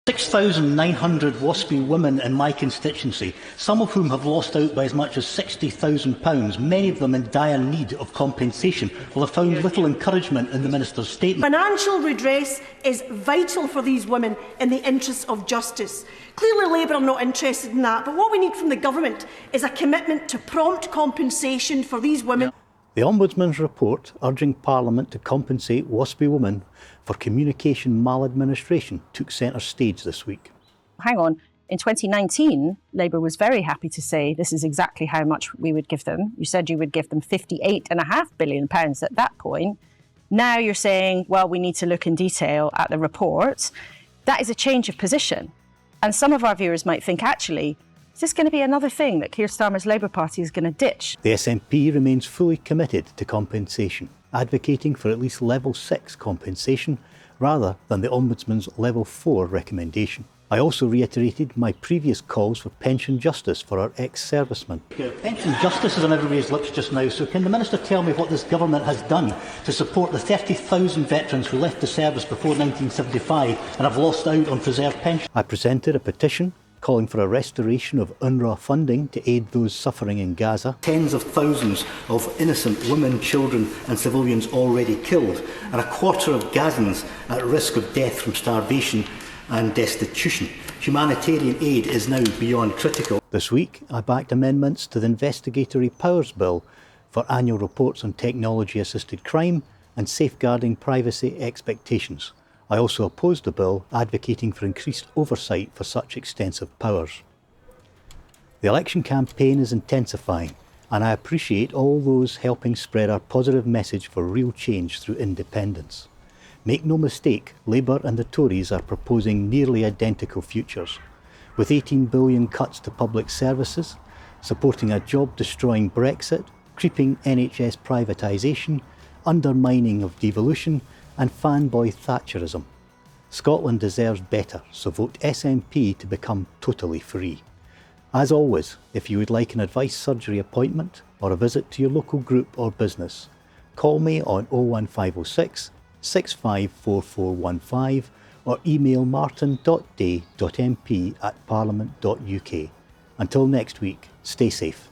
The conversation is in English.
6,900 WASPI women in my constituency, some of whom have lost out by as much as £60,000, many of them in dire need of compensation, will have found little encouragement in the Minister's statement. Financial redress is vital for these women in the interests of justice. Clearly Labour are not interested in that, but what we need from the Government is a commitment to prompt compensation for these women. The Ombudsman's report urging Parliament to compensate WASPI women for communication maladministration took centre stage this week. Hang on, in 2019, Labour was very happy to say this is exactly how much we would give them. You said you would give them £58.5 billion at that point. Now you're saying, well, we need to look in detail at the report. That is a change of position. And some of our viewers might think, actually, is this going to be another thing that Keir Starmer's Labour Party is going to ditch? The SNP remains fully committed to compensation, advocating for at least level 6 compensation rather than the Ombudsman's level 4 recommendation. I also reiterated my previous calls for pension justice for our ex-servicemen. Pension justice is on everybody's lips just now, so can the Minister tell me what this Government has done to support the 30,000 veterans who left the service before 1975 and have lost out on preserved pension? I presented a petition calling for a restoration of UNRWA funding to aid those suffering in Gaza. Tens of thousands of innocent women, children and civilians already killed, and a quarter of Gazans at risk of death from starvation and destitution. Humanitarian aid is now beyond critical. This week, I backed amendments to the Investigatory Powers Bill for annual reports on technology-assisted crime and safeguarding privacy expectations. I also opposed the bill, advocating for increased oversight for such extensive powers. The election campaign is intensifying, and I appreciate all those helping spread our positive message for real change through independence. Make no mistake, Labour and the Tories are proposing nearly identical futures, with 18 billion cuts to public services, supporting a job-destroying Brexit, creeping NHS privatisation, undermining of devolution, and fanboy Thatcherism. Scotland deserves better, so vote SNP to become totally free. As always, if you would like an advice surgery appointment or a visit to your local group or business, call me on 01506 654415 or email martyn.day.mp@parliament.uk. Until next week, stay safe.